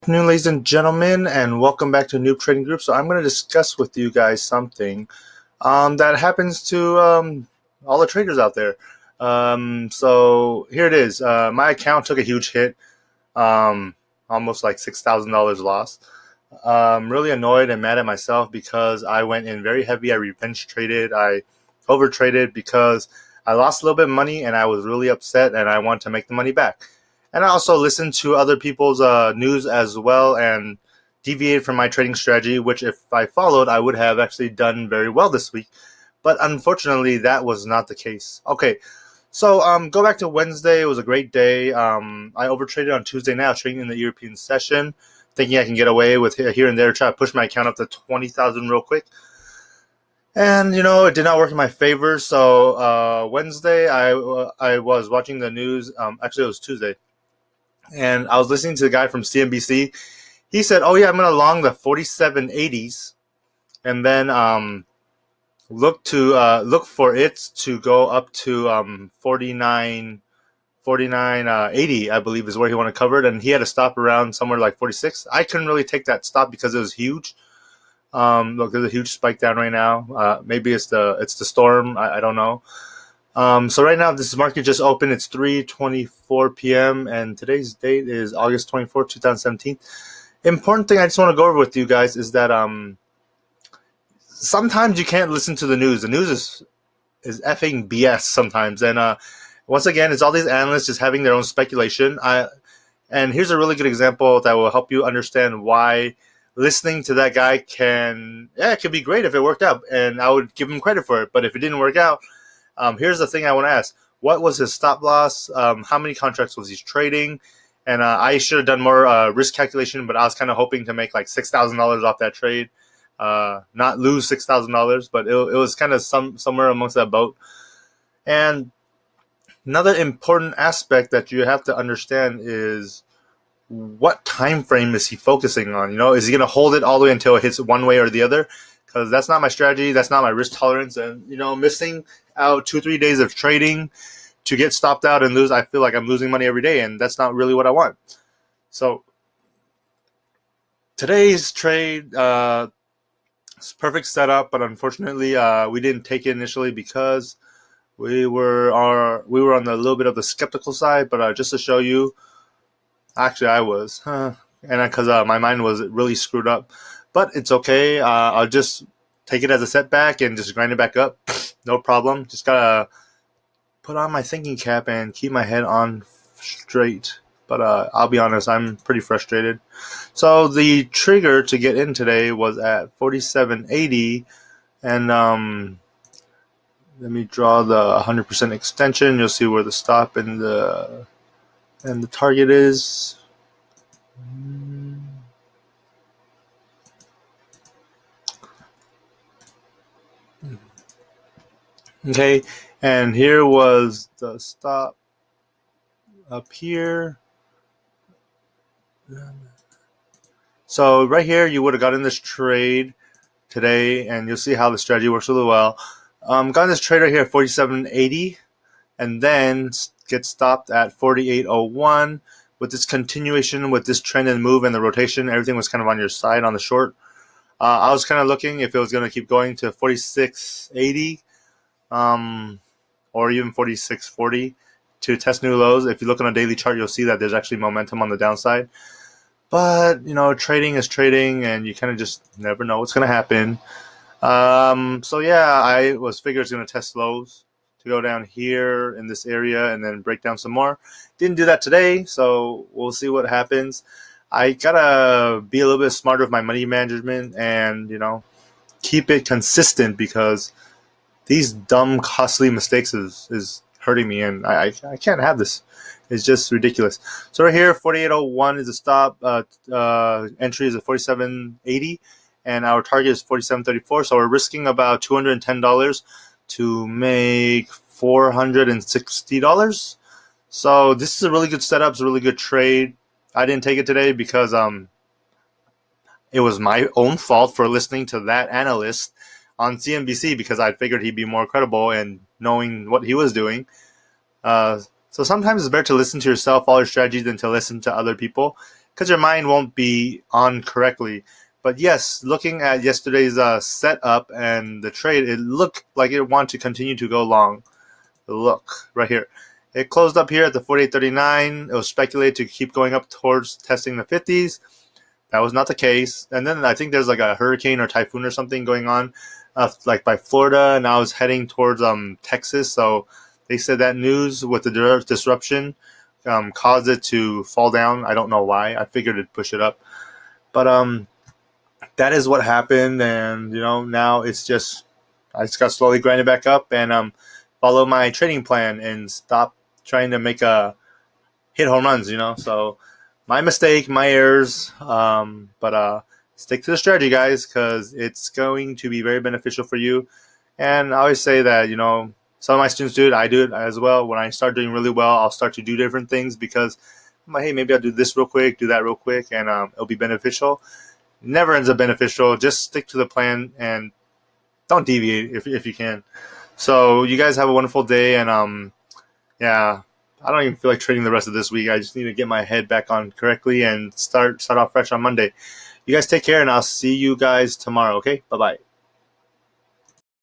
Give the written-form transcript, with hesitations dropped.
Good afternoon, ladies and gentlemen, and welcome back to NooB Trading Group. So I'm going to discuss with you guys something that happens to all the traders out there. So here it is. My account took a huge hit, um, almost like $6,000 lost. I'm really annoyed and mad at myself because I went in very heavy. I revenge traded. I over traded because I lost a little bit of money and I was really upset and I want to make the money back. And I also listened to other people's news as well and deviated from my trading strategy, which if I followed, I would have actually done very well this week. But unfortunately, that was not the case. Okay, so go back to Wednesday. It was a great day. I overtraded on Tuesday night, trading in the European session, thinking I can get away with here and there, try to push my account up to 20,000 real quick. And it did not work in my favor. So Wednesday, I was watching the news. Actually, it was Tuesday, and I was listening to the guy from CNBC. He said, "Oh yeah, I'm gonna long the 4780s, and then look for it to go up to 49.80, I believe is where he wanted covered, and he had to stop around somewhere like 46. I couldn't really take that stop because it was huge. Look, there's a huge spike down right now. Maybe it's the storm. I don't know. So right now this market just opened. It's 3:24 p.m. and today's date is August 24th, 2017. Important thing I just want to go over with you guys is that sometimes you can't listen to the news. The news is effing BS sometimes, and once again, it's all these analysts just having their own speculation. And here's a really good example that will help you understand why listening to that guy it could be great if it worked out, and I would give him credit for it. But if it didn't work out, here's the thing I want to ask: what was his stop loss? How many contracts was he trading? And I should have done more risk calculation, but I was kind of hoping to make like $6,000 off that trade, not lose $6,000, but it was kind of somewhere amongst that boat. And another important aspect that you have to understand is what time frame is he focusing on? Is he going to hold it all the way until it hits one way or the other? Because that's not my strategy. That's not my risk tolerance. And missing out 2-3 days of trading to get stopped out and lose, I feel like I'm losing money every day, and that's not really what I want. So today's trade, it's perfect setup, but unfortunately, we didn't take it initially because we were on a little bit of the skeptical side. But just to show you, actually, I was, and because my mind was really screwed up, but it's okay. I'll just take it as a setback and just grind it back up. No problem. Just gotta put on my thinking cap and keep my head on straight. But I'll be honest, I'm pretty frustrated. So the trigger to get in today was at 47.80, and let me draw the 100% extension. You'll see where the stop and the target is. Okay, and here was the stop up here. So right here, you would have gotten this trade today, and you'll see how the strategy works really well. Got this trade right here at 47.80, and then get stopped at 48.01. With this continuation, with this trend and move and the rotation, everything was kind of on your side on the short. I was kind of looking if it was going to keep going to 46.80, or even 46.40 to test new lows. If you look on a daily chart, you'll see that there's actually momentum on the downside. But, trading is trading, and you kind of just never know what's going to happen. So, yeah, I was figured it's going to test lows to go down here in this area and then break down some more. Didn't do that today, so we'll see what happens. I got to be a little bit smarter with my money management and, keep it consistent because these dumb, costly mistakes is hurting me, and I can't have this. It's just ridiculous. So right here, 48.01 is the stop. Entry is at 47.80, and our target is 47.34. So we're risking about $210 to make $460. So this is a really good setup. It's a really good trade. I didn't take it today because it was my own fault for listening to that analyst on CNBC because I figured he'd be more credible and knowing what he was doing. So sometimes it's better to listen to yourself, all your strategies, than to listen to other people because your mind won't be on correctly. But yes, looking at yesterday's setup and the trade, it looked like it wanted to continue to go long. Look right here. It closed up here at the 48.39. It was speculated to keep going up towards testing the 50s. That was not the case. And then I think there's like a hurricane or typhoon or something going on, like by Florida, and I was heading towards Texas. So they said that news with the disruption caused it to fall down. I don't know why. I figured it'd push it up, but that is what happened. And now it's just I just got slowly grinded back up and follow my trading plan and stop trying to make a hit home runs. So my mistake, my errors. But stick to the strategy, guys, because it's going to be very beneficial for you. And I always say that some of my students do it. I do it as well. When I start doing really well, I'll start to do different things because I'm like, hey, maybe I'll do this real quick, do that real quick, and it'll be beneficial. It never ends up beneficial. Just stick to the plan and don't deviate if you can. So you guys have a wonderful day, and yeah, I don't even feel like trading the rest of this week. I just need to get my head back on correctly and start off fresh on Monday. You guys take care, and I'll see you guys tomorrow. Okay, bye bye.